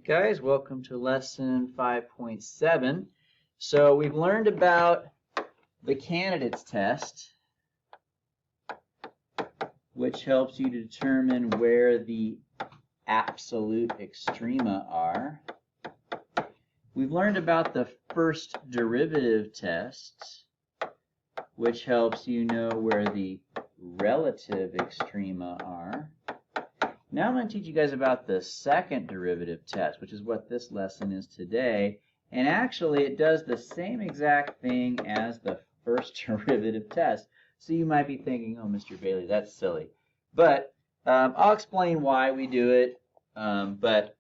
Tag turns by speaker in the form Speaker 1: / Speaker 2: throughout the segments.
Speaker 1: guys, welcome to lesson 5.7. So we've learned about the candidates test, which helps you to determine where the absolute extrema are. We've learned about the first derivative test, which helps you know where the relative extrema are. Now I'm going to teach you guys about the second derivative test, which is what this lesson is today. And actually, it does the same exact thing as the first derivative test. So you might be thinking, oh, Mr. Bailey, that's silly. But I'll explain why we do it. But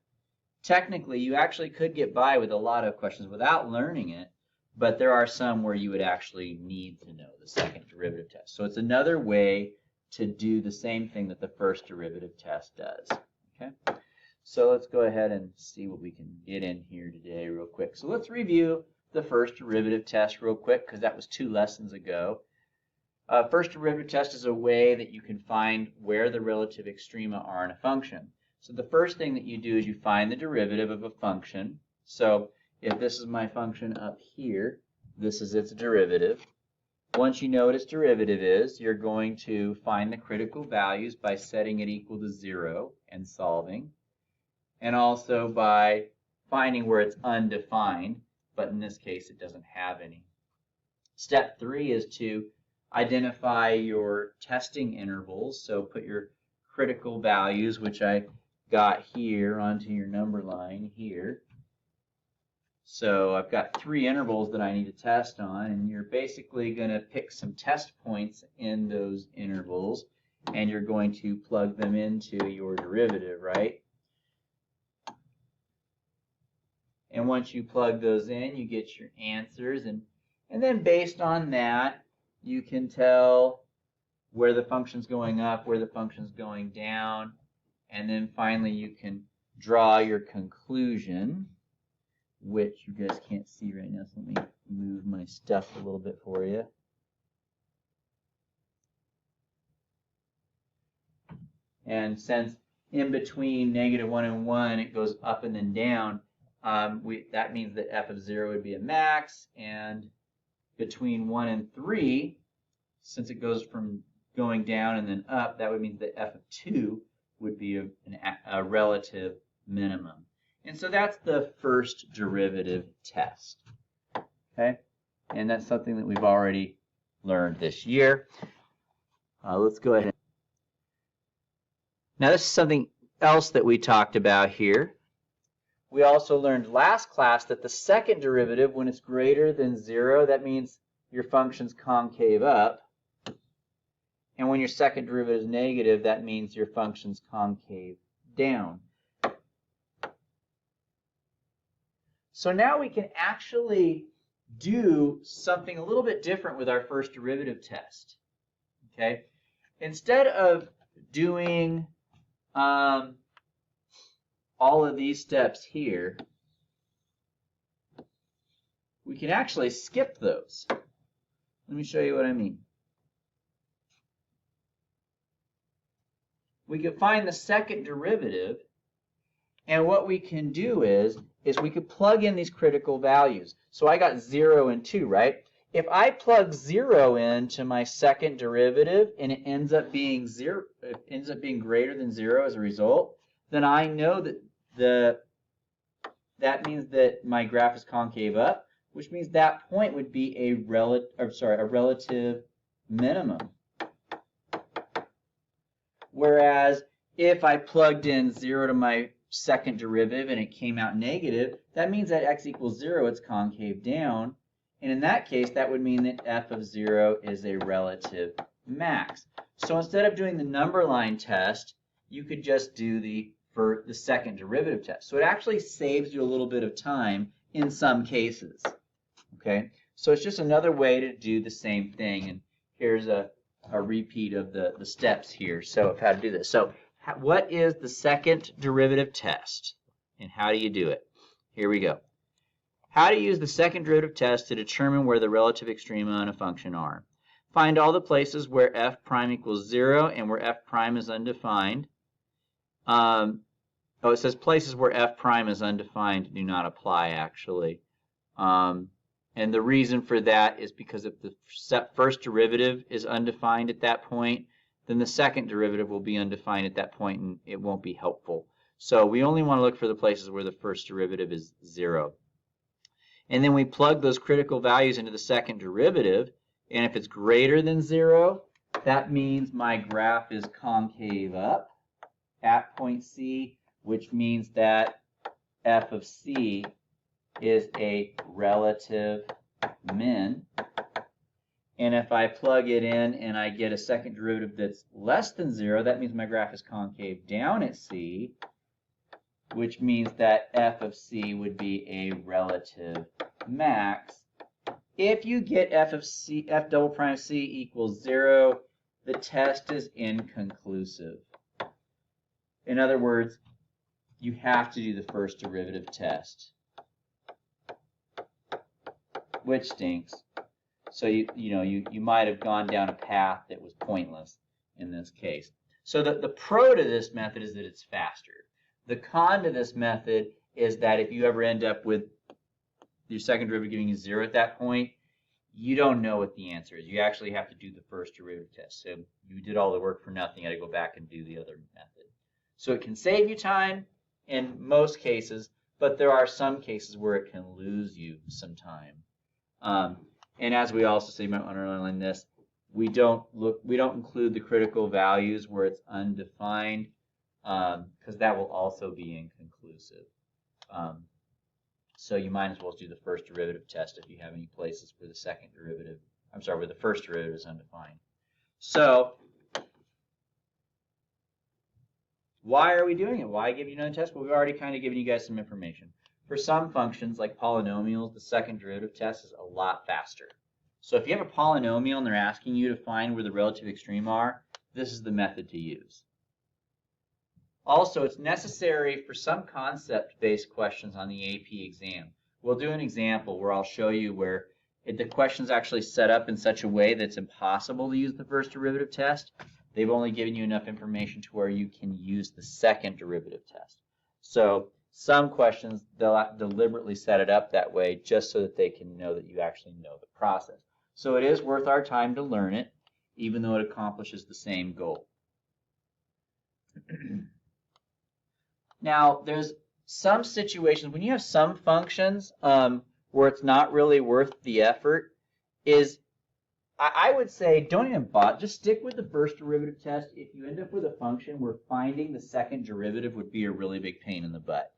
Speaker 1: technically, you actually could get by with a lot of questions without learning it. But there are some where you would actually need to know the second derivative test. So it's another way to do the same thing that the first derivative test does. Okay, so let's go ahead and see what we can get in here today real quick. So let's review the first derivative test real quick because that was 2 lessons ago. First derivative test is a way that you can find where the relative extrema are in a function. So the first thing that you do is you find the derivative of a function. So if this is my function up here, this is its derivative. Once you know what its derivative is, you're going to find the critical values by setting it equal to 0 and solving, and also by finding where it's undefined, but in this case it doesn't have any. Step 3 is to identify your testing intervals, so put your critical values, which I got here, onto your number line here. So I've got 3 intervals that I need to test on, and you're basically going to pick some test points in those intervals, and you're going to plug them into your derivative, right? And once you plug those in, you get your answers, and then based on that, you can tell where the function's going up, where the function's going down, and then finally you can draw your conclusion, which you guys can't see right now, so let me move my stuff a little bit for you. And since in between -1 and 1 it goes up and then down, that means that f of 0 would be a max, and between 1 and 3, since it goes from going down and then up, that would mean that f of 2 would be a relative minimum. And so that's the first derivative test, okay? And that's something that we've already learned this year. Let's go ahead. Now this is something else that we talked about here. We also learned last class that the second derivative, when it's greater than 0, that means your function's concave up. And when your second derivative is negative, that means your function's concave down. So now we can actually do something a little bit different with our first derivative test. Okay? Instead of doing all of these steps here, we can actually skip those. Let me show you what I mean. We can find the second derivative, and what we can do is we could plug in these critical values. So I got 0 and 2, right? If I plug 0 into my second derivative and it ends up being greater than 0 as a result, then I know that that means that my graph is concave up, which means that point would be a relative minimum. Whereas if I plugged in 0 to my second derivative and it came out negative, that means that x equals 0, it's concave down. And in that case, that would mean that f of 0 is a relative max. So instead of doing the number line test, you could just do the second derivative test. So it actually saves you a little bit of time in some cases. Okay, so it's just another way to do the same thing. And here's a repeat of the steps here, so of how to do this. So what is the second derivative test, and how do you do it? Here we go. How to use the second derivative test to determine where the relative extrema in a function are. Find all the places where f prime equals 0 and where f prime is undefined. Oh, it says places where f prime is undefined do not apply, actually. And the reason for that is because if the first derivative is undefined at that point, then the second derivative will be undefined at that point, and it won't be helpful. So we only want to look for the places where the first derivative is 0. And then we plug those critical values into the second derivative, and if it's greater than 0, that means my graph is concave up at point C, which means that f of C is a relative min. And if I plug it in and I get a second derivative that's less than 0, that means my graph is concave down at C, which means that f of C would be a relative max. If you get f of C, f double prime C equals 0, the test is inconclusive. In other words, you have to do the first derivative test, which stinks. So you might have gone down a path that was pointless in this case. So the pro to this method is that it's faster. The con to this method is that if you ever end up with your second derivative giving you 0 at that point, you don't know what the answer is. You actually have to do the first derivative test. So you did all the work for nothing. You got to go back and do the other method. So it can save you time in most cases, but there are some cases where it can lose you some time. And as we also say, you might want to underline this, we don't include the critical values where it's undefined, because that will also be inconclusive. So you might as well do the first derivative test if you have any places where where the first derivative is undefined. So why are we doing it? Why give you another test? Well, we've already kind of given you guys some information. For some functions, like polynomials, the second derivative test is a lot faster. So if you have a polynomial and they're asking you to find where the relative extrema are, this is the method to use. Also, it's necessary for some concept-based questions on the AP exam. We'll do an example where I'll show you where the question's actually set up in such a way that it's impossible to use the first derivative test. They've only given you enough information to where you can use the second derivative test. So some questions, they'll deliberately set it up that way just so that they can know that you actually know the process. So it is worth our time to learn it, even though it accomplishes the same goal. Now, there's some situations when you have some functions where it's not really worth the effort. I would say don't even bother. Just stick with the first derivative test if you end up with a function where finding the second derivative would be a really big pain in the butt.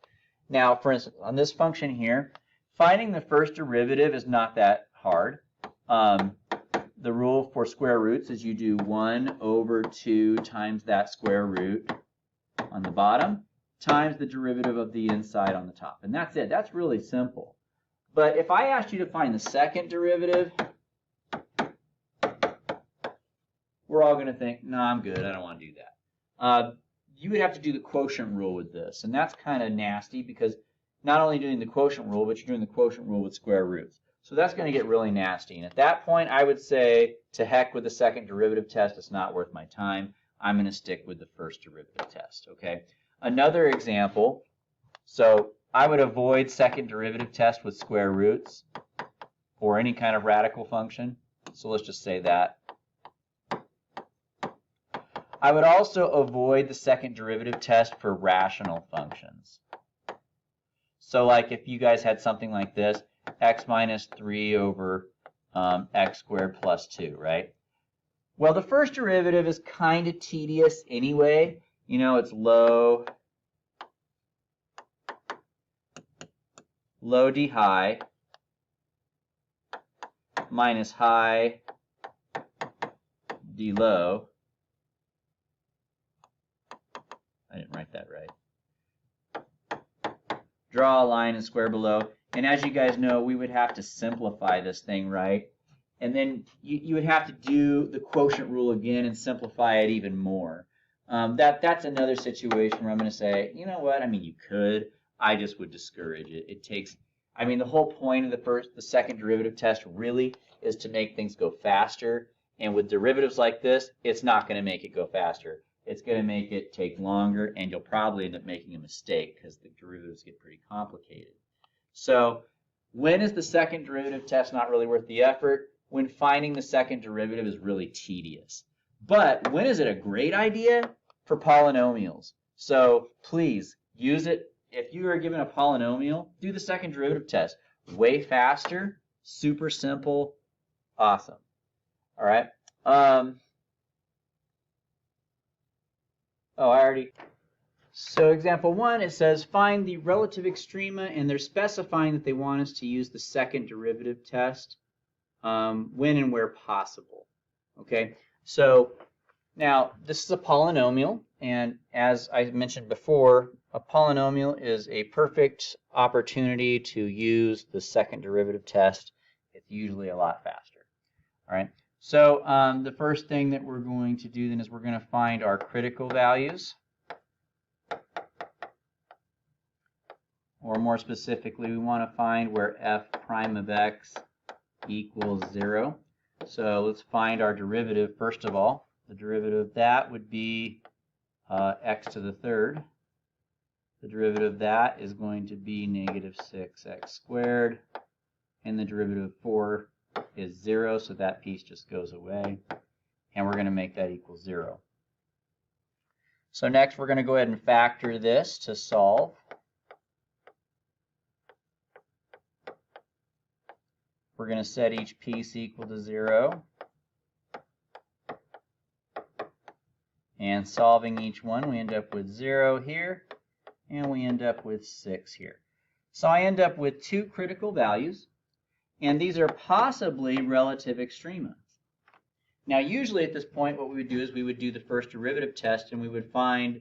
Speaker 1: Now, for instance, on this function here, finding the first derivative is not that hard. The rule for square roots is you do 1 over 2 times that square root on the bottom times the derivative of the inside on the top. And that's it. That's really simple. But if I asked you to find the second derivative, we're all going to think, no, I'm good. I don't want to do that. You would have to do the quotient rule with this. And that's kind of nasty because not only doing the quotient rule, but you're doing the quotient rule with square roots. So that's going to get really nasty. And at that point, I would say, to heck with the second derivative test. It's not worth my time. I'm going to stick with the first derivative test. Okay. Another example. So I would avoid second derivative test with square roots or any kind of radical function. So let's just say that. I would also avoid the second derivative test for rational functions. So like if you guys had something like this, x minus 3 over x squared plus 2, right? Well, the first derivative is kind of tedious anyway. You know, it's low d high minus high d low. I didn't write that right. Draw a line and square below. And as you guys know, we would have to simplify this thing, right? And then you would have to do the quotient rule again and simplify it even more. That's another situation where I'm going to say, you know what? I mean, you could. I just would discourage it. It takes, I mean, the whole point of the second derivative test really is to make things go faster. And with derivatives like this, it's not going to make it go faster. it's going to make it take longer, and you'll probably end up making a mistake because the derivatives get pretty complicated. So when is the second derivative test not really worth the effort? When finding the second derivative is really tedious. But when is it a great idea? For polynomials. So please use it. If you are given a polynomial, do the second derivative test. Way faster, super simple, awesome. All right. So example 1, it says find the relative extrema, and they're specifying that they want us to use the second derivative test when and where possible. Okay, so now this is a polynomial, and as I mentioned before, a polynomial is a perfect opportunity to use the second derivative test. It's usually a lot faster. All right, so the first thing that we're going to do then is we're going to find our critical values. Or more specifically, we want to find where f prime of x equals 0. So let's find our derivative first of all. The derivative of that would be x to the third. The derivative of that is going to be negative 6x squared. And the derivative of 4 is 0, so that piece just goes away. And we're going to make that equal 0. So next we're going to go ahead and factor this to solve. We're going to set each piece equal to 0. And solving each one, we end up with 0 here, and we end up with 6 here. So I end up with two critical values, and these are possibly relative extrema. Now usually at this point what we would do is we would do the first derivative test, and we would find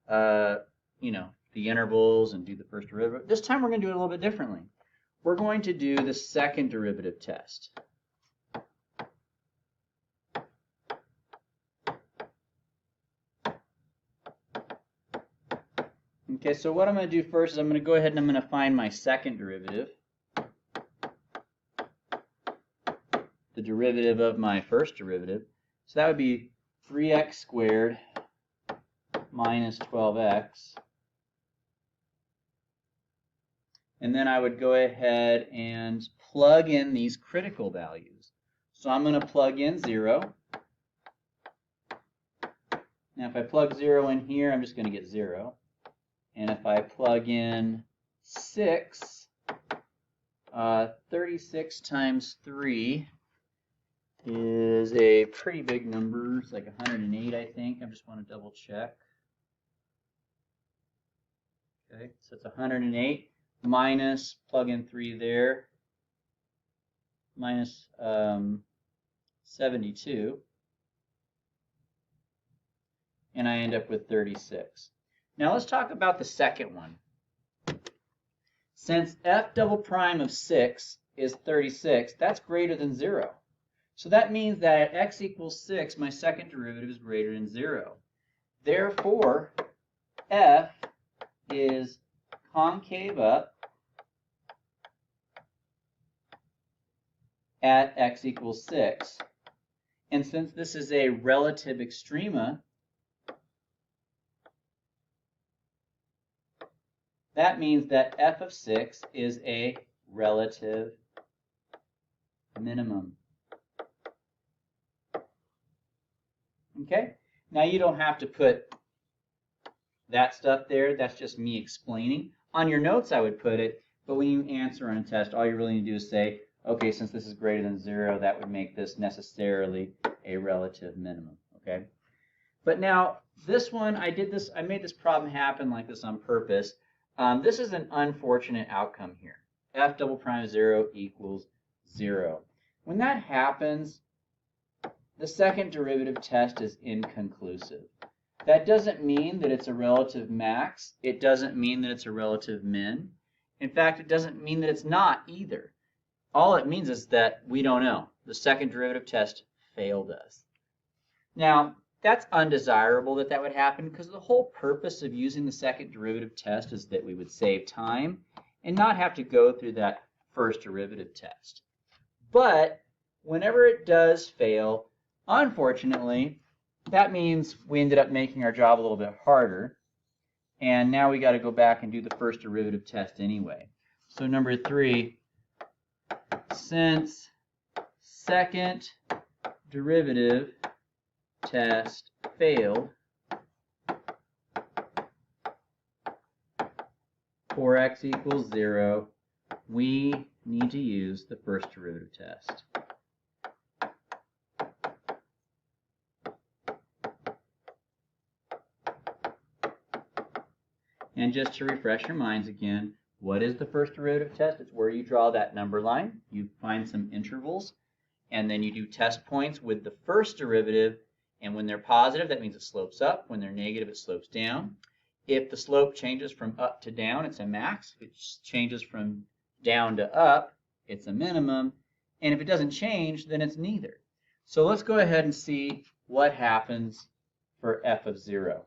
Speaker 1: the intervals and do the first derivative. This time we're going to do it a little bit differently. We're going to do the second derivative test. Okay, so what I'm going to do first is I'm going to go ahead and I'm going to find my second derivative. The derivative of my first derivative. So that would be 3x squared minus 12x. And then I would go ahead and plug in these critical values. So I'm going to plug in 0. Now if I plug 0 in here, I'm just going to get 0. And if I plug in 6, 36 times 3 is a pretty big number. It's like 108, I think. I just want to double check. Okay, so it's 108. Minus, plug in 3 there, minus 72, and I end up with 36. Now let's talk about the second one. Since f double prime of 6 is 36, that's greater than 0. So that means that at x equals 6, my second derivative is greater than 0. Therefore, f is concave up at x equals 6. And since this is a relative extrema, that means that f of 6 is a relative minimum. Okay? Now you don't have to put that stuff there. That's just me explaining. On your notes I would put it, but when you answer on a test, all you really need to do is say, okay, since this is greater than 0, that would make this necessarily a relative minimum. Okay? But now this one, I made this problem happen like this on purpose. This is an unfortunate outcome here. F double prime of 0 equals 0. When that happens, the second derivative test is inconclusive. That doesn't mean that it's a relative max. It doesn't mean that it's a relative min. In fact, it doesn't mean that it's not either. All it means is that we don't know. The second derivative test failed us. Now, that's undesirable that that would happen because the whole purpose of using the second derivative test is that we would save time and not have to go through that first derivative test. But whenever it does fail, unfortunately, that means we ended up making our job a little bit harder. And now we got to go back and do the first derivative test anyway. So number 3, since second derivative test failed for x equals 0, we need to use the first derivative test. And just to refresh your minds again, what is the first derivative test? It's where you draw that number line, you find some intervals, and then you do test points with the first derivative, and when they're positive, that means it slopes up. When they're negative, it slopes down. If the slope changes from up to down, it's a max. If it changes from down to up, it's a minimum. And if it doesn't change, then it's neither. So let's go ahead and see what happens for f of 0.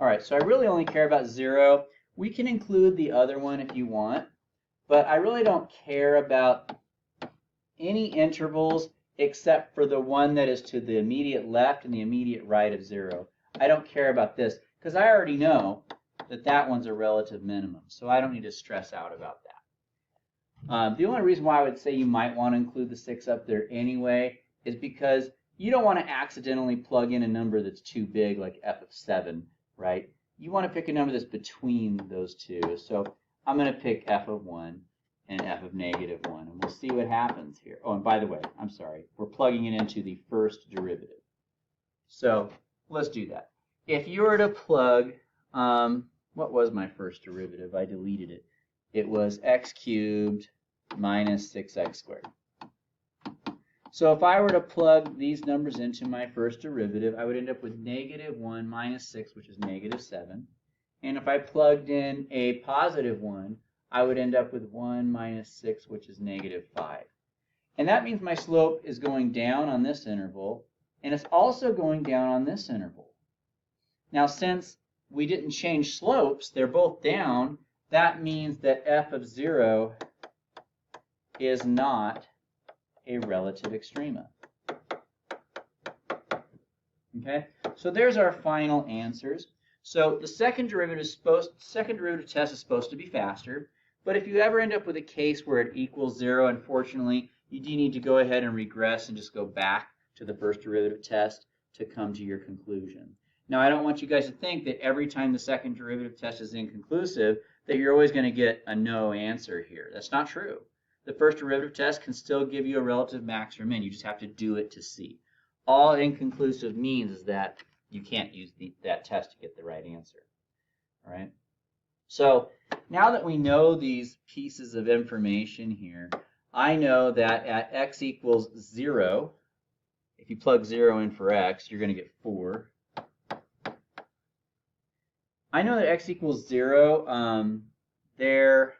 Speaker 1: All right, so I really only care about 0. We can include the other one if you want, but I really don't care about any intervals except for the one that is to the immediate left and the immediate right of 0. I don't care about this because I already know that that one's a relative minimum, so I don't need to stress out about that. The only reason why I would say you might want to include the 6 up there anyway is because you don't want to accidentally plug in a number that's too big, like f of 7, right? You want to pick a number that's between those two. So I'm going to pick f of 1 and f of negative 1, and we'll see what happens here. Oh, and by the way, I'm sorry, we're plugging it into the first derivative. So let's do that. If you were to plug, what was my first derivative? I deleted it. It was x cubed minus 6x squared. So if I were to plug these numbers into my first derivative, I would end up with negative 1 minus 6, which is negative 7. And if I plugged in a positive 1, I would end up with 1 minus 6, which is negative 5. And that means my slope is going down on this interval, and it's also going down on this interval. Now, since we didn't change slopes, they're both down, that means that f of 0 is not a relative extrema. Okay, so there's our final answers. So the second derivative test is supposed to be faster, but if you ever end up with a case where it equals 0, unfortunately, you do need to go ahead and regress and just go back to the first derivative test to come to your conclusion. Now, I don't want you guys to think that every time the second derivative test is inconclusive, that you're always going to get a no answer here. That's not true. The first derivative test can still give you a relative max or min. You just have to do it to see. All inconclusive means is that you can't use that test to get the right answer. All right? So now that we know these pieces of information here, I know that at x equals 0, if you plug 0 in for x, you're going to get 4. I know that x equals 0, there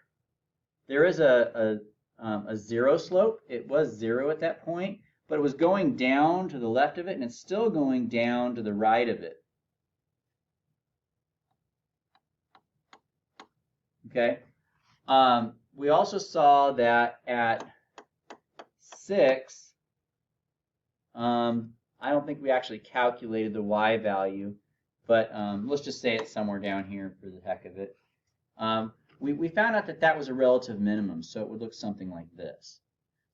Speaker 1: is a 0 slope. It was 0 at that point, but it was going down to the left of it, and it's still going down to the right of it. Okay. We also saw that at 6, I don't think we actually calculated the y value, but let's just say it's somewhere down here for the heck of it. We found out that that was a relative minimum, so it would look something like this.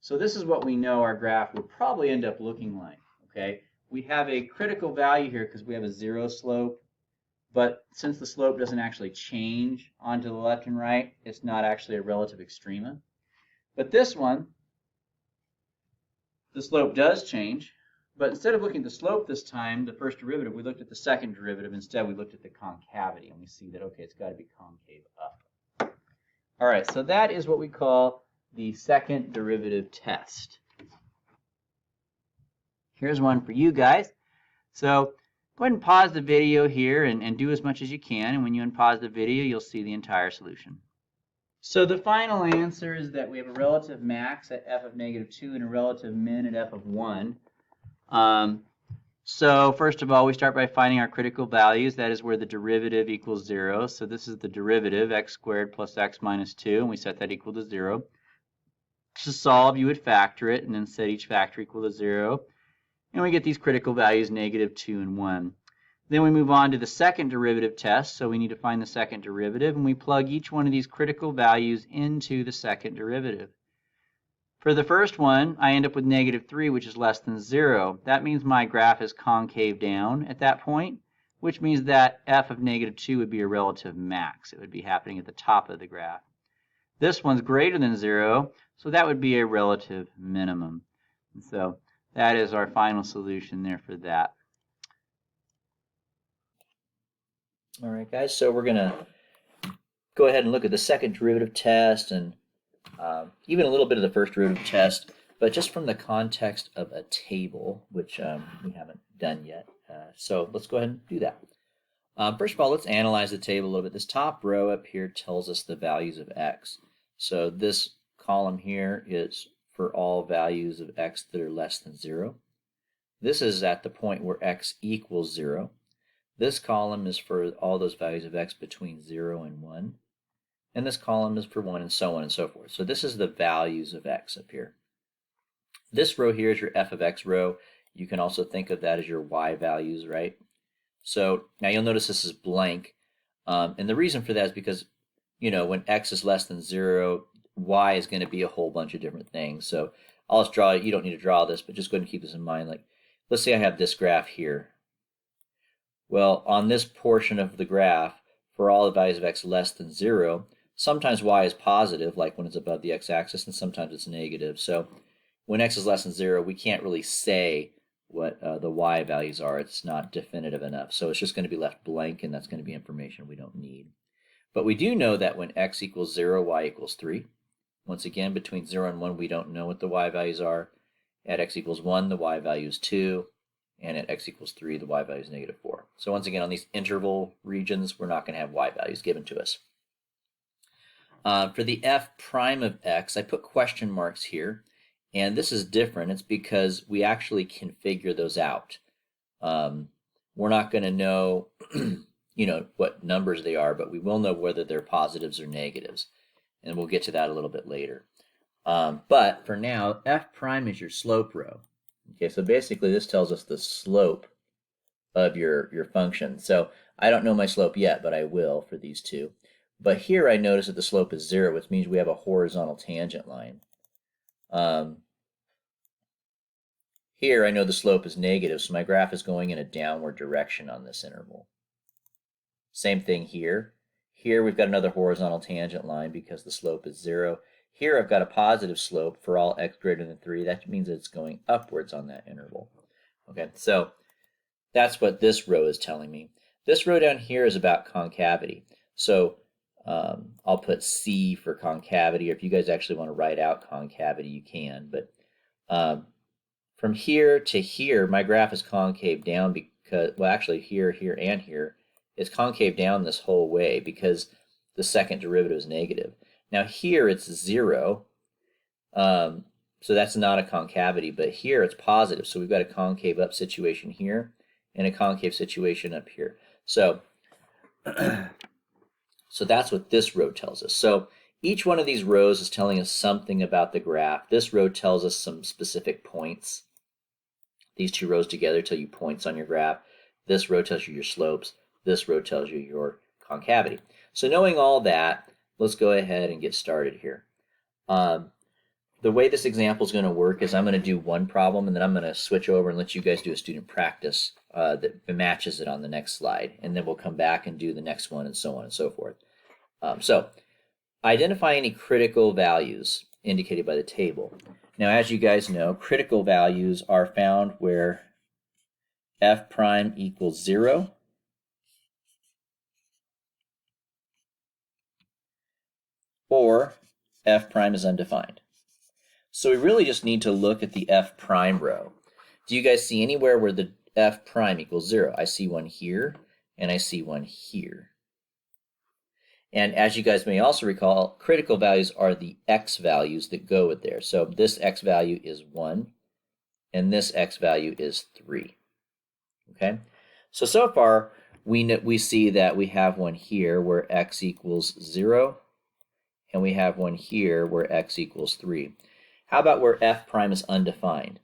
Speaker 1: So this is what we know our graph would probably end up looking like. Okay, we have a critical value here because we have a 0 slope, but since the slope doesn't actually change onto the left and right, it's not actually a relative extrema. But this one, the slope does change, but instead of looking at the slope this time, the first derivative, we looked at the second derivative. Instead, we looked at the concavity, and we see that, okay, it's got to be concave up. All right, so that is what we call the second derivative test. Here's one for you guys. So go ahead and pause the video here and do as much as you can, and when you unpause the video, you'll see the entire solution. So the final answer is that we have a relative max at f of negative 2 and a relative min at f of 1. So first of all, we start by finding our critical values. That is where the derivative equals 0. So this is the derivative, x squared plus x minus 2, and we set that equal to 0. to solve, you would factor it and then set each factor equal to 0. And we get these critical values, -2 and 1. Then we move on to the second derivative test. So we need to find the second derivative, and we plug each one of these critical values into the second derivative. For the first one, I end up with -3, which is less than 0. That means my graph is concave down at that point, which means that f of -2 would be a relative max. It would be happening at the top of the graph. This one's greater than 0, so that would be a relative minimum. And so that is our final solution there for that. All right, guys, so we're going to go ahead and look at the second derivative test and even a little bit of the first derivative test, but just from the context of a table, which we haven't done yet. So let's go ahead and do that. First of all, let's analyze the table a little bit. This top row up here tells us the values of x. So this column here is for all values of x that are less than 0. This is at the point where x equals 0. This column is for all those values of x between 0 and 1. And this column is for 1, and so on and so forth. So this is the values of x up here. This row here is your f of x row. You can also think of that as your y values, right? So now you'll notice this is blank. And the reason for that is because, you know, when x is less than 0, y is going to be a whole bunch of different things. So I'll just draw it. You don't need to draw this, but just go ahead and keep this in mind. Like, let's say I have this graph here. Well, on this portion of the graph, for all the values of x less than 0, sometimes y is positive, like when it's above the x-axis, and sometimes it's negative. So when x is less than 0, we can't really say what the y values are. It's not definitive enough. So it's just going to be left blank, and that's going to be information we don't need. But we do know that when x equals 0, y equals 3. Once again, between 0 and 1, we don't know what the y values are. At x equals 1, the y value is 2. And at x equals 3, the y value is -4. So once again, on these interval regions, we're not going to have y values given to us. For the f prime of x, I put question marks here. And this is different. It's because we actually can figure those out. We're not going to know you know, what numbers they are, but we will know whether they're positives or negatives. And we'll get to that a little bit later. But for now, f prime is your slope row. Okay, so basically this tells us the slope of your function. So I don't know my slope yet, but I will for these two. But here I notice that the slope is 0, which means we have a horizontal tangent line. Here I know the slope is negative, so my graph is going in a downward direction on this interval. Same thing here. Here we've got another horizontal tangent line because the slope is 0. Here I've got a positive slope for all x greater than 3. That means that it's going upwards on that interval. Okay, so that's what this row is telling me. This row down here is about concavity. So I'll put C for concavity, or if you guys actually want to write out concavity, you can. But from here to here, my graph is concave down because, well, actually here, here, and here, it's concave down this whole way because the second derivative is negative. Now here it's 0, so that's not a concavity, but here it's positive. So we've got a concave up situation here and a concave situation up here. So, so that's what this row tells us. So each one of these rows is telling us something about the graph. This row tells us some specific points. These two rows together tell you points on your graph. This row tells you your slopes. This row tells you your concavity. So knowing all that, let's go ahead and get started here. The way this example is going to work is I'm going to do one problem, and then I'm going to switch over and let you guys do a student practice that matches it on the next slide. And then we'll come back and do the next one, and so on and so forth. So identify any critical values indicated by the table. Now, as you guys know, critical values are found where f prime equals 0, or f prime is undefined. So we really just need to look at the f prime row. Do you guys see anywhere where the f prime equals 0? I see one here, and I see one here. And as you guys may also recall, critical values are the x values that go with there. So this x value is 1, and this x value is 3. Okay? So far, we see that we have one here where x equals 0, and we have one here where x equals 3.
Speaker 2: How about where f prime is undefined?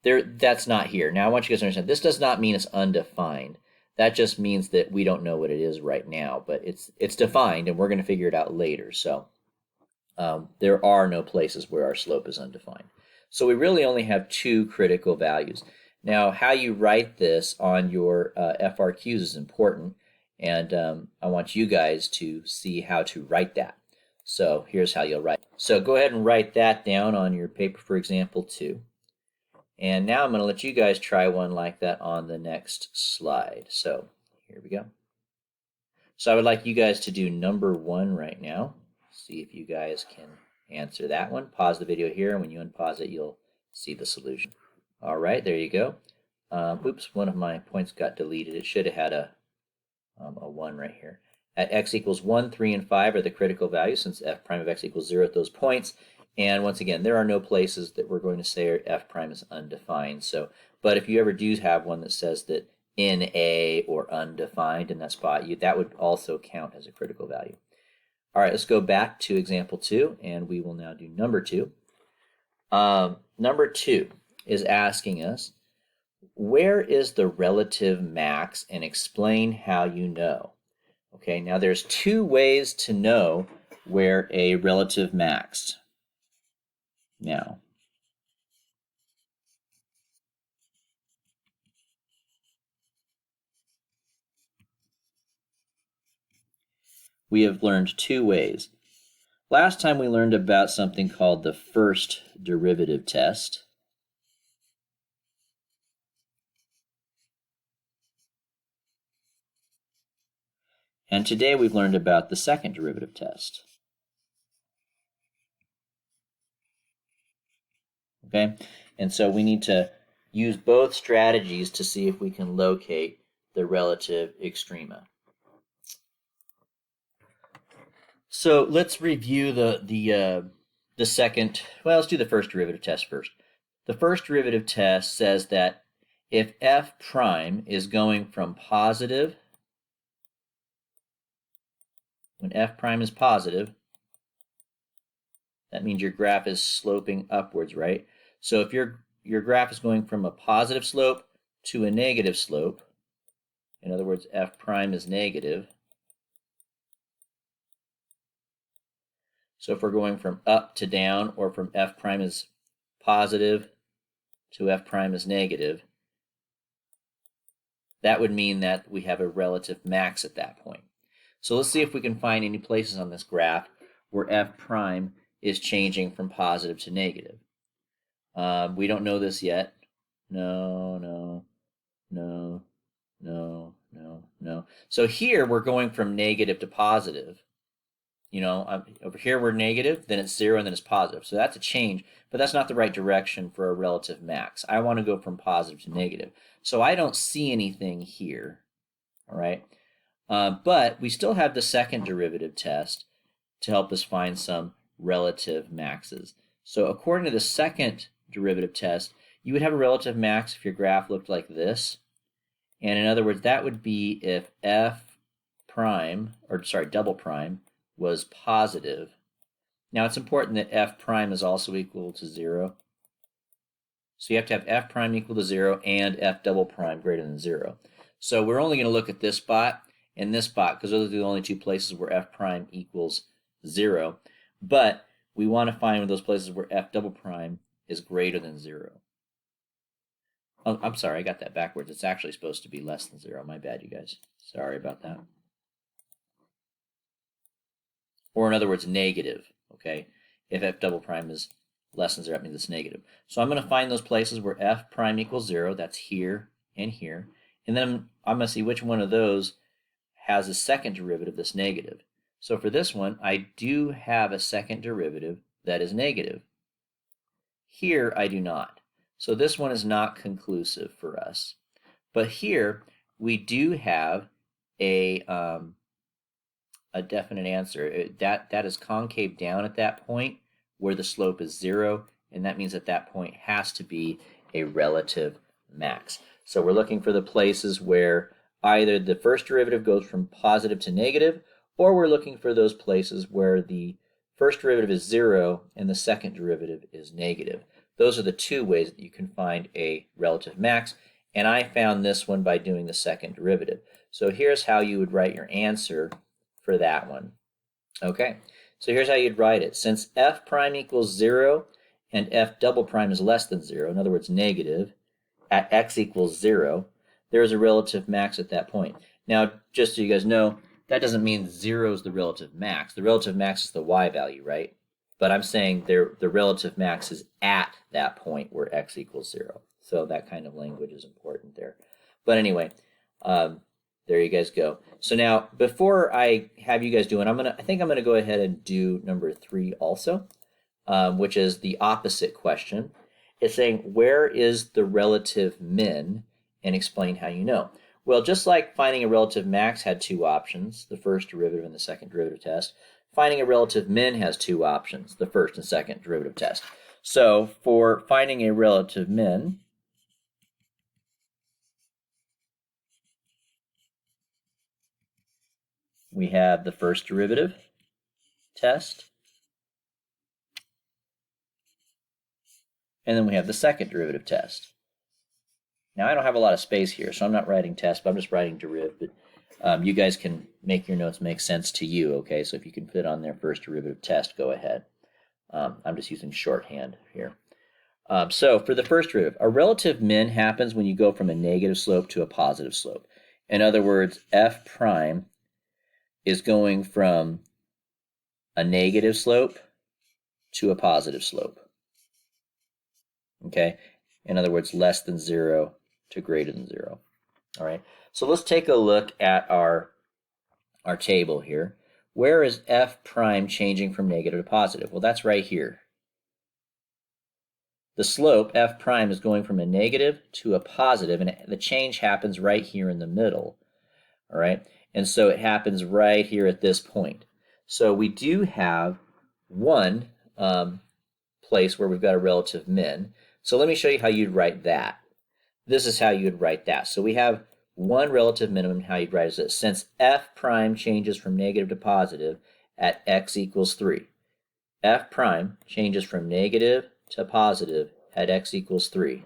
Speaker 2: That's not here. Now I want you guys to understand, this does not mean it's undefined. That just means that we don't know what it is right now, but it's defined, and we're going to figure it out later. So there are no places where our slope is undefined. So we really only have two critical values. Now, how you write this on your FRQs is important, and I want you guys to see how to write that. So here's how you'll write. So go ahead and write that down on your paper for example 2. And now I'm going to let you guys try one like that on the next slide. So here we go. So I would like you guys to do number 1 right now. See if you guys can answer that one. Pause the video here, and when you unpause it, you'll see the solution. All right, there you go. Oops, one of my points got deleted. It should have had a 1 right here. At x equals 1, 3, and 5 are the critical values, since f prime of x equals 0 at those points. And once again, there are no places that we're going to say f prime is undefined. So, but if you ever do have one that says that in a or undefined in that spot, that would also count as a critical value. All right, let's go back to example 2, and we will now do number 2. Number 2 is asking us, where is the relative max, and explain how you know. Okay, now there's 2 ways to know where a relative max. Now, we have learned 2 ways. Last time we learned about something called the first derivative test. And today we've learned about the second derivative test. Okay, and so we need to use both strategies to see if we can locate the relative extrema. So let's review the second. Well, let's do the first derivative test first. The first derivative test says that if f prime is going from positive, when f prime is positive, that means your graph is sloping upwards, right? So if your graph is going from a positive slope to a negative slope, in other words, f prime is negative. So if we're going from up to down, or from f prime is positive to f prime is negative, that would mean that we have a relative max at that point. So let's see if we can find any places on this graph where f prime is changing from positive to negative. We don't know this yet. No. So here we're going from negative to positive. You know, over here we're negative, then it's 0, and then it's positive. So that's a change, but that's not the right direction for a relative max. I want to go from positive to negative. So I don't see anything here, all right? But we still have the second derivative test to help us find some relative maxes. So according to the second derivative test, you would have a relative max if your graph looked like this. And in other words, that would be if f prime, or sorry, double prime, was positive. Now it's important that f prime is also equal to 0. So you have to have f prime equal to 0 and f double prime greater than 0. So we're only going to look at this spot and this spot, because those are the only 2 places where f prime equals 0. But we want to find those places where f double prime is greater than 0. Oh, I'm sorry, I got that backwards. It's actually supposed to be less than 0. My bad, you guys. Sorry about that. Or in other words, negative, okay? If f double prime is less than 0, that means it's negative. So I'm going to find those places where f prime equals 0. That's here and here. And then I'm going to see which one of those has a second derivative that's negative. So for this one, I do have a second derivative that is negative. Here, I do not. So this one is not conclusive for us. But here, we do have a definite answer. That is concave down at that point where the slope is 0, and that means at that point has to be a relative max. So we're looking for the places where either the first derivative goes from positive to negative, or we're looking for those places where the first derivative is 0, and the second derivative is negative. Those are the two ways that you can find a relative max, and I found this one by doing the second derivative. So here's how you would write your answer for that one. Okay, so here's how you'd write it. Since f prime equals 0 and f double prime is less than 0, in other words negative, at x equals 0, there is a relative max at that point. Now, just so you guys know, that doesn't mean 0 is the relative max. The relative max is the y value, right? But I'm saying the relative max is at that point where x equals 0. So that kind of language is important there. But anyway, there you guys go. So now, before I have you guys do it, I think I'm gonna go ahead and do number 3 also, which is the opposite question. It's saying, where is the relative min, and explain how you know. Well, just like finding a relative max had two options, the first derivative and the second derivative test, finding a relative min has two options, the first and second derivative test. So for finding a relative min, we have the first derivative test, and then we have the second derivative test. Now, I don't have a lot of space here, so I'm not writing test, but I'm just writing deriv. But you guys can make your notes make sense to you, okay? So if you can put it on there, first derivative test, go ahead. I'm just using shorthand here. So for the first derivative, a relative min happens when you go from a negative slope to a positive slope. In other words, f prime is going from a negative slope to a positive slope. Okay? In other words, less than 0 to greater than 0. All right? So let's take a look at our table here. Where is f prime changing from negative to positive? Well, that's right here. The slope, f prime, is going from a negative to a positive, and the change happens right here in the middle. All right? And so it happens right here at this point. So we do have one place where we've got a relative min. So let me show you how you'd write that. This is how you'd write that. So we have one relative minimum. How you'd write is this. Since f prime changes from negative to positive at x equals 3, f prime changes from negative to positive at x equals 3.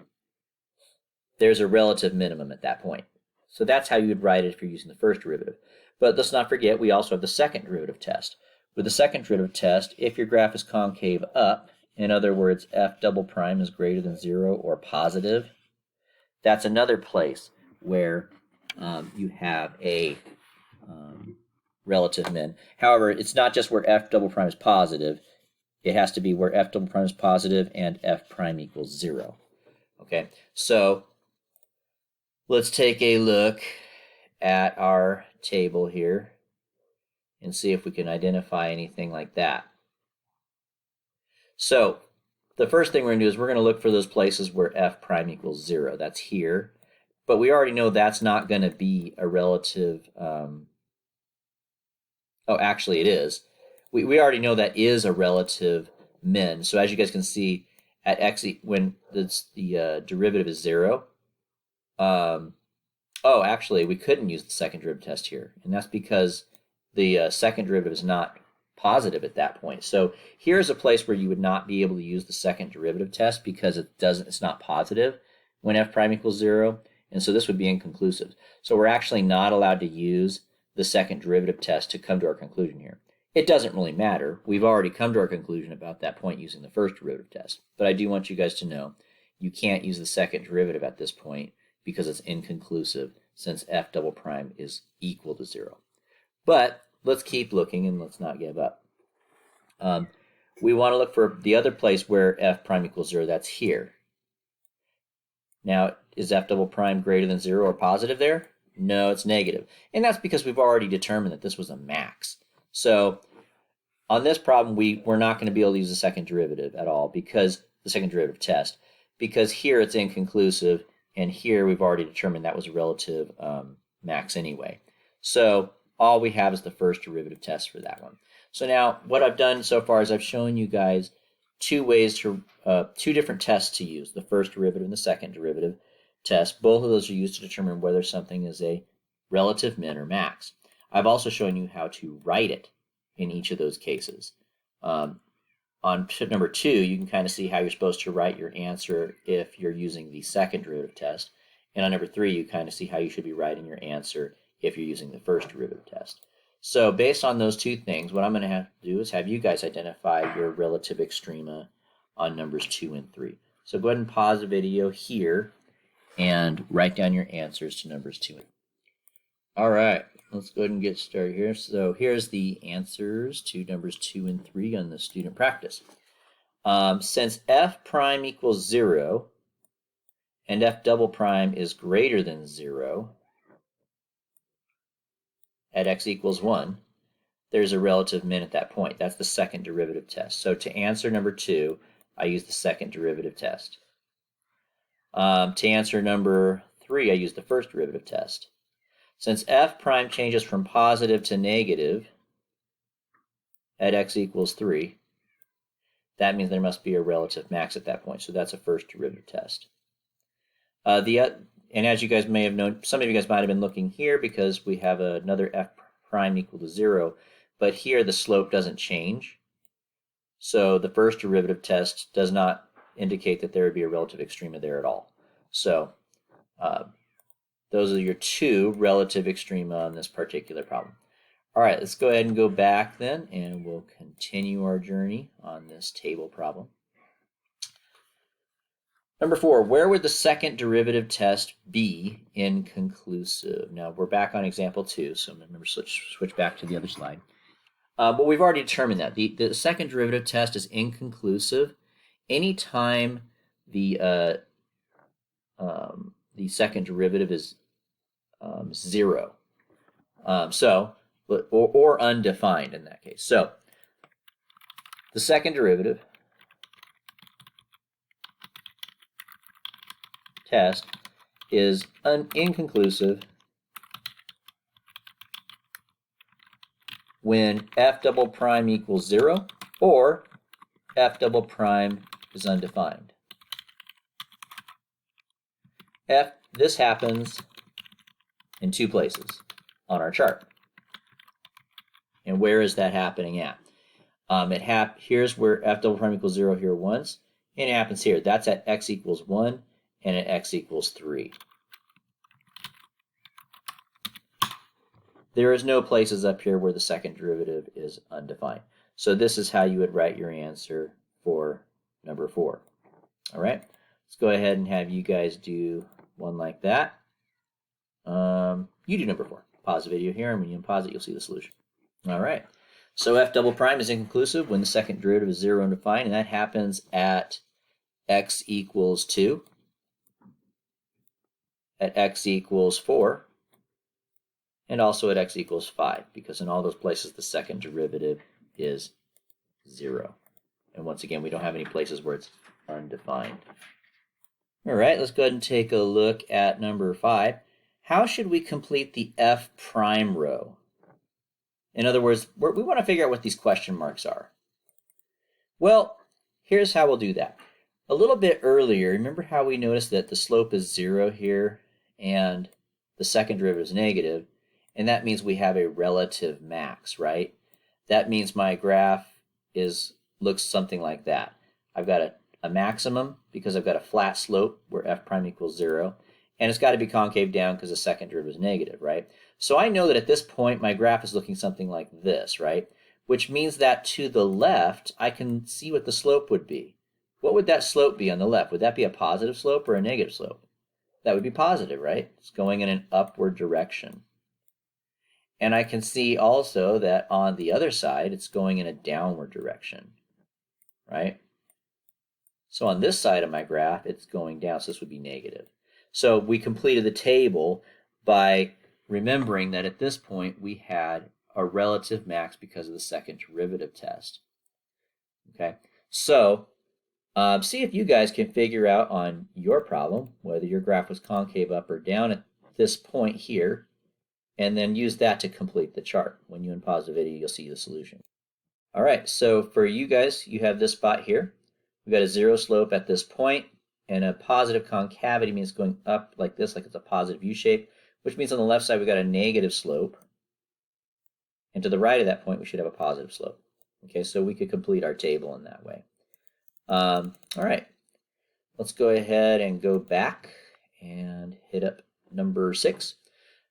Speaker 2: There's a relative minimum at that point. So that's how you would write it if you're using the first derivative. But let's not forget, we also have the second derivative test. With the second derivative test, if your graph is concave up, in other words, f double prime is greater than 0 or positive, that's another place where you have a relative min. However, it's not just where f double prime is positive. It has to be where f double prime is positive and f prime equals 0. Okay, so let's take a look at our table here and see if we can identify anything like that. So the first thing we're going to do is we're going to look for those places where f prime equals 0. That's here. But we already know that's not going to be a relative. Oh, actually, it is. We already know that is a relative min. So as you guys can see, at x, when the derivative is 0, oh, actually, we couldn't use the second derivative test here. And that's because the second derivative is not positive at that point. So here's a place where you would not be able to use the second derivative test because it's not positive when f prime equals 0. And so this would be inconclusive. So we're actually not allowed to use the second derivative test to come to our conclusion here. It doesn't really matter. We've already come to our conclusion about that point using the first derivative test. But I do want you guys to know you can't use the second derivative at this point because it's inconclusive since f double prime is equal to 0. But let's keep looking and let's not give up. We want to look for the other place where f prime equals 0. That's here. Now, is f double prime greater than 0 or positive there? No, it's negative. And that's because we've already determined that this was a max. So on this problem, we're not going to be able to use the second derivative at all, because the second derivative test, because here it's inconclusive, and here we've already determined that was a relative max anyway. So all we have is the first derivative test for that one. So now what I've done so far is I've shown you guys two different tests to use, the first derivative and the second derivative test. Both of those are used to determine whether something is a relative min or max. I've also shown you how to write it in each of those cases. On tip number 2, you can kind of see how you're supposed to write your answer if you're using the second derivative test. And on number 3, you kind of see how you should be writing your answer if you're using the first derivative test. So based on those 2 things, what I'm going to have to do is have you guys identify your relative extrema on numbers 2 and 3. So go ahead and pause the video here and write down your answers to numbers 2 and 3. All right, let's go ahead and get started here. So here's the answers to numbers 2 and 3 on the student practice. Since f prime equals 0 and f double prime is greater than 0 at x equals 1, there's a relative min at that point. That's the second derivative test. So to answer number 2, I use the second derivative test. To answer number 3, I use the first derivative test. Since f prime changes from positive to negative at x equals 3, that means there must be a relative max at that point. So that's a first derivative test. And as you guys may have known, some of you guys might have been looking here because we have another f prime equal to 0, but here the slope doesn't change. So the first derivative test does not indicate that there would be a relative extrema there at all. So those are your 2 relative extrema on this particular problem. All right, let's go ahead and go back then, and we'll continue our journey on this table problem. Number 4, where would the second derivative test be inconclusive? Now, we're back on example 2, so remember, switch back to the other slide. But we've already determined that. The second derivative test is inconclusive anytime the second derivative is 0. Or undefined in that case. So the second derivative test is inconclusive when f double prime equals 0 or f double prime is undefined. This happens in 2 places on our chart. And where is that happening at? Here's where f double prime equals 0 here once, and it happens here. That's at x equals 1 and at x equals 3. There is no places up here where the second derivative is undefined. So this is how you would write your answer for number 4. All right, let's go ahead and have you guys do one like that. You do number 4. Pause the video here, and when you unpause it, you'll see the solution. All right, so f double prime is inconclusive when the second derivative is 0 and defined, and that happens at x equals 2, at x equals 4, and also at x equals 5, because in all those places the second derivative is 0. And once again, we don't have any places where it's undefined. All right, let's go ahead and take a look at number 5. How should we complete the f prime row? In other words, we want to figure out what these question marks are. Well, here's how we'll do that. A little bit earlier, remember how we noticed that the slope is 0 here and the second derivative is negative, and that means we have a relative max, right? That means my graph looks something like that. I've got a maximum because I've got a flat slope where f prime equals 0, and it's got to be concave down because the second derivative is negative, right? So I know that at this point my graph is looking something like this, right? Which means that to the left I can see what the slope would be. What would that slope be on the left? Would that be a positive slope or a negative slope? That would be positive, right? It's going in an upward direction. And I can see also that on the other side it's going in a downward direction, right? So on this side of my graph it's going down, so this would be negative. So we completed the table by remembering that at this point we had a relative max because of the second derivative test. Okay, so see if you guys can figure out on your problem whether your graph was concave up or down at this point here, and then use that to complete the chart. When you unpause the video, you'll see the solution. All right, so for you guys, you have this spot here. We've got a 0 slope at this point, and a positive concavity means going up like this, like it's a positive U shape, which means on the left side we've got a negative slope, and to the right of that point we should have a positive slope. Okay, so we could complete our table in that way. All right, let's go ahead and go back and hit up number 6.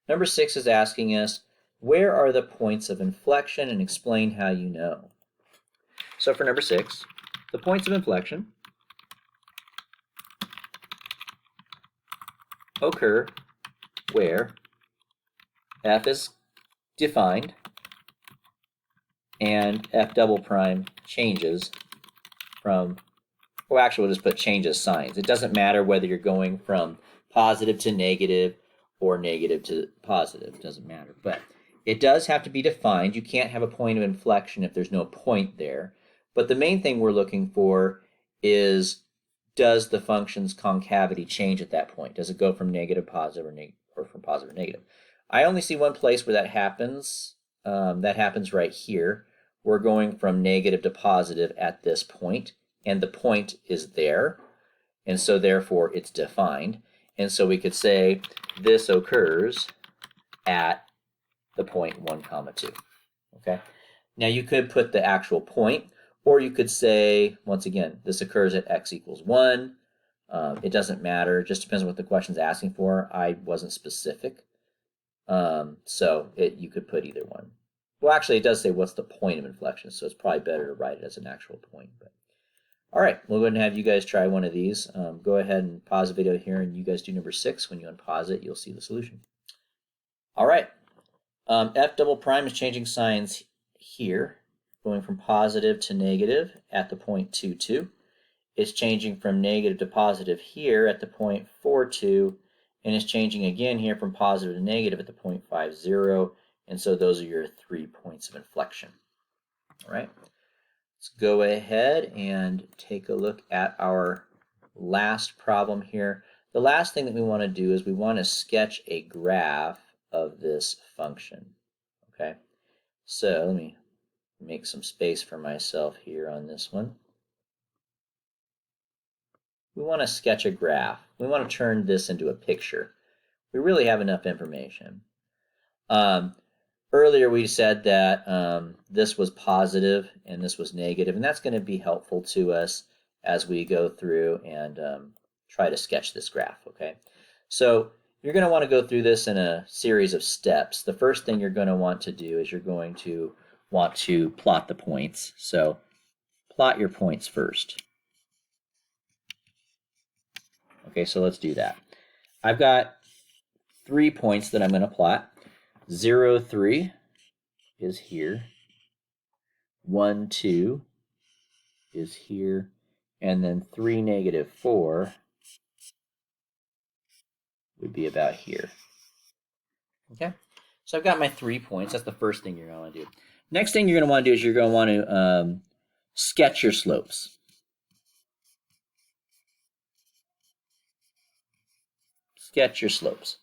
Speaker 2: Number 6 is asking us, where are the points of inflection, and explain how you know. So for number 6, the points of inflection occur where f is defined and f double prime changes from, well, actually we'll just put changes signs. It doesn't matter whether you're going from positive to negative or negative to positive. It doesn't matter. But it does have to be defined. You can't have a point of inflection if there's no point there. But the main thing we're looking for is, does the function's concavity change at that point? Does it go from negative to positive or from positive to negative? I only see one place where that happens. That happens right here. We're going from negative to positive at this point, and the point is there, and so therefore it's defined. And so we could say this occurs at the point 1, 2. Okay. Now you could put the actual point, or you could say, once again, this occurs at x equals 1. It doesn't matter. It just depends on what the question's asking for. I wasn't specific. So you could put either one. Well, actually, it does say what's the point of inflection, so it's probably better to write it as an actual point. But all right, we'll go ahead and have you guys try one of these. Go ahead and pause the video here, and you guys do number 6. When you unpause it, you'll see the solution. All right, f double prime is changing signs here, going from positive to negative at the point 2, 2. It's changing from negative to positive here at the point 4, 2, and it's changing again here from positive to negative at the point 5, 0. And so those are your 3 points of inflection. All right, let's go ahead and take a look at our last problem here. The last thing that we want to do is we want to sketch a graph of this function. Okay, so let me make some space for myself here on this one. We want to sketch a graph. We want to turn this into a picture. We really have enough information. Earlier we said that this was positive and this was negative, and that's going to be helpful to us as we go through and try to sketch this graph. Okay, so you're going to want to go through this in a series of steps. The first thing you're going to want to do is you're going to want to plot the points. So plot your points first. Okay, so let's do that. I've got 3 points that I'm going to plot. 0, 3 is here. 1, 2 is here. And then 3, negative 4 would be about here. Okay, so I've got my 3 points. That's the first thing you're going to want to do. Next thing you're going to want to do is you're going to want to sketch your slopes. Sketch your slopes.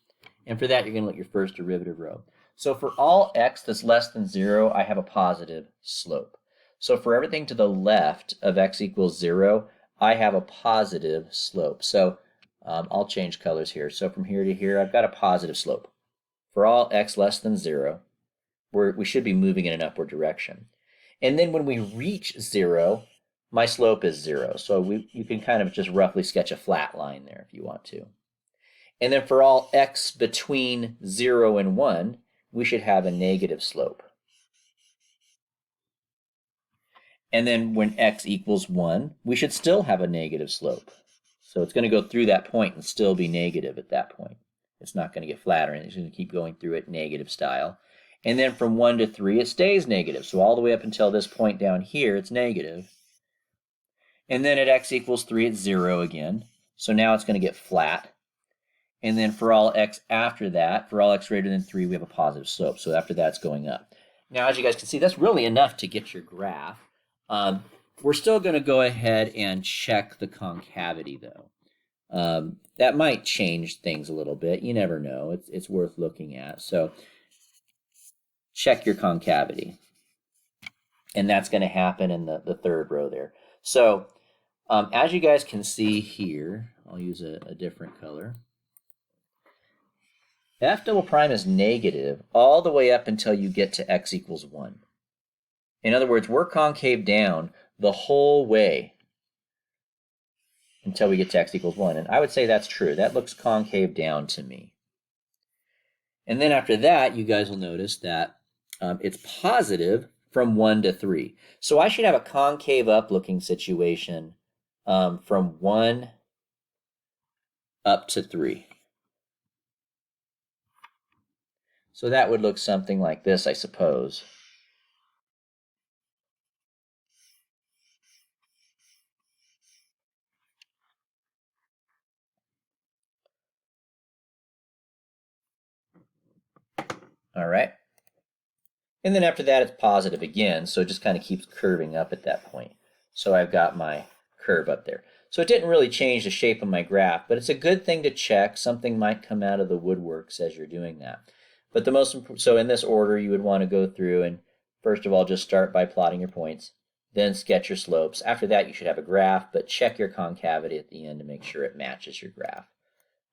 Speaker 2: And for that, you're going to look at your first derivative row. So for all x that's less than 0, I have a positive slope. So for everything to the left of x equals 0, I have a positive slope. So I'll change colors here. So from here to here, I've got a positive slope. For all x less than 0, we should be moving in an upward direction. And then when we reach 0, my slope is 0. So you can kind of just roughly sketch a flat line there if you want to. And then for all x between 0 and 1, we should have a negative slope. And then when x equals 1, we should still have a negative slope. So it's going to go through that point and still be negative at that point. It's not going to get flat or anything. It's going to keep going through it negative style. And then from 1 to 3, it stays negative. So all the way up until this point down here, it's negative. And then at x equals 3, it's 0 again. So now it's going to get flat. And then for all x after that, for all x greater than 3, we have a positive slope. So after that, it's going up. Now, as you guys can see, that's really enough to get your graph. We're still going to go ahead and check the concavity, though. That might change things a little bit. You never know. It's worth looking at. So check your concavity. And that's going to happen in the third row there. So as you guys can see here, I'll use a different color. F double prime is negative all the way up until you get to x equals 1. In other words, we're concave down the whole way until we get to x equals 1. And I would say that's true. That looks concave down to me. And then after that, you guys will notice that it's positive from 1 to 3. So I should have a concave up looking situation from 1 up to 3. So that would look something like this, I suppose. All right. And then after that, it's positive again. So it just kind of keeps curving up at that point. So I've got my curve up there. So it didn't really change the shape of my graph, but it's a good thing to check. Something might come out of the woodworks as you're doing that. But so in this order, you would want to go through and first of all, just start by plotting your points, then sketch your slopes. After that, you should have a graph, but check your concavity at the end to make sure it matches your graph.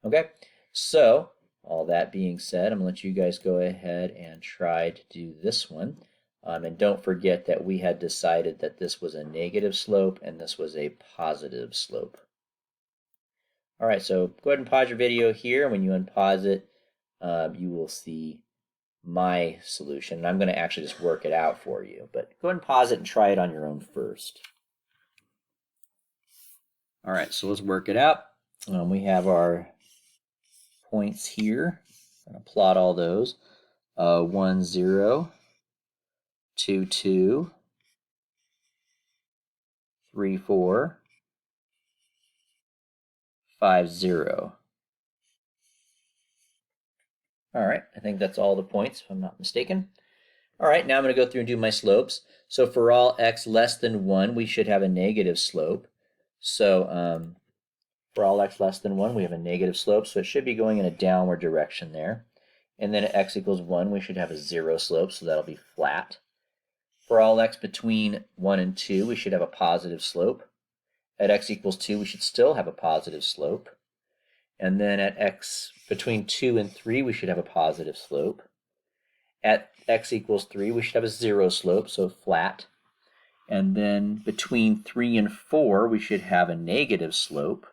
Speaker 2: Okay, so all that being said, I'm going to let you guys go ahead and try to do this one. And don't forget that we had decided that this was a negative slope and this was a positive slope. All right, so go ahead and pause your video here. When you unpause it, you will see my solution. And I'm going to actually just work it out for you. But go ahead and pause it and try it on your own first. All right, so let's work it out. We have our points here. I'm going to plot all those. 1, 0, 2, 2, 3, 4, 5, 0. All right, I think that's all the points, if I'm not mistaken. All right, now I'm going to go through and do my slopes. So for all x less than 1, we should have a negative slope. So for all x less than 1, we have a negative slope, so it should be going in a downward direction there. And then at x equals 1, we should have a 0 slope, so that'll be flat. For all x between 1 and 2, we should have a positive slope. At x equals 2, we should still have a positive slope. And then at x between 2 and 3, we should have a positive slope. At x equals 3, we should have a 0 slope, so flat. And then between 3 and 4, we should have a negative slope.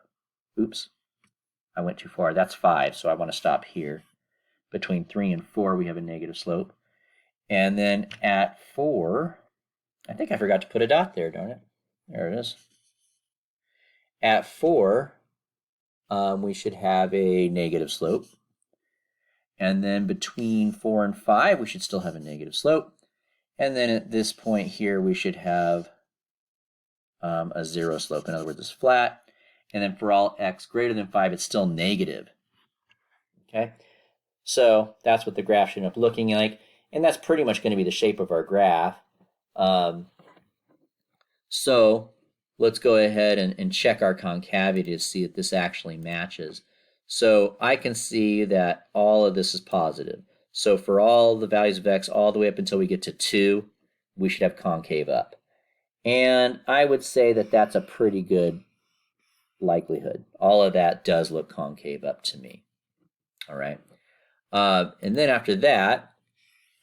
Speaker 2: Oops, I went too far. That's 5, so I want to stop here. Between 3 and 4, we have a negative slope. And then at 4, I think I forgot to put a dot there, darn it. There it is. At 4, we should have a negative slope. And then between 4 and 5, we should still have a negative slope. And then at this point here, we should have a 0 slope. In other words, it's flat. And then for all x greater than 5, it's still negative. Okay, so that's what the graph should end up looking like. And that's pretty much going to be the shape of our graph. So let's go ahead and check our concavity to see if this actually matches. So I can see that all of this is positive. So for all the values of x all the way up until we get to 2, we should have concave up. And I would say that that's a pretty good likelihood. All of that does look concave up to me. All right. And then after that,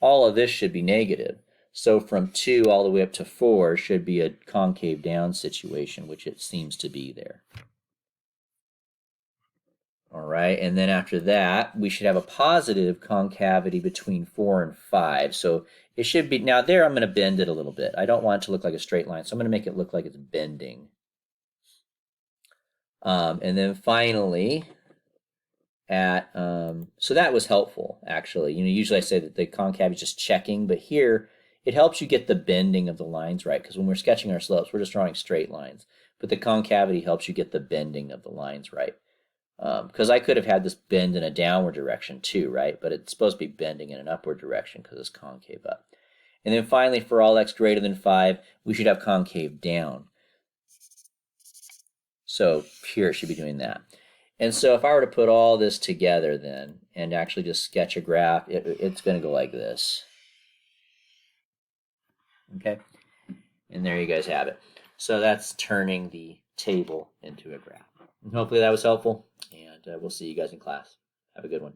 Speaker 2: all of this should be negative. So from 2 all the way up to 4 should be a concave down situation, which it seems to be there. All right, and then after that, we should have a positive concavity between 4 and 5. So it should be, now there I'm going to bend it a little bit. I don't want it to look like a straight line, so I'm going to make it look like it's bending. And then finally, so that was helpful, actually. Usually I say that the concavity is just checking, but here it helps you get the bending of the lines right, because when we're sketching our slopes, we're just drawing straight lines. But the concavity helps you get the bending of the lines right. Because I could have had this bend in a downward direction too, right? But it's supposed to be bending in an upward direction because it's concave up. And then finally, for all x greater than 5, we should have concave down. So here it should be doing that. And so if I were to put all this together then and actually just sketch a graph, it's going to go like this. Okay? And there you guys have it. So that's turning the table into a graph. And hopefully that was helpful, and we'll see you guys in class. Have a good one.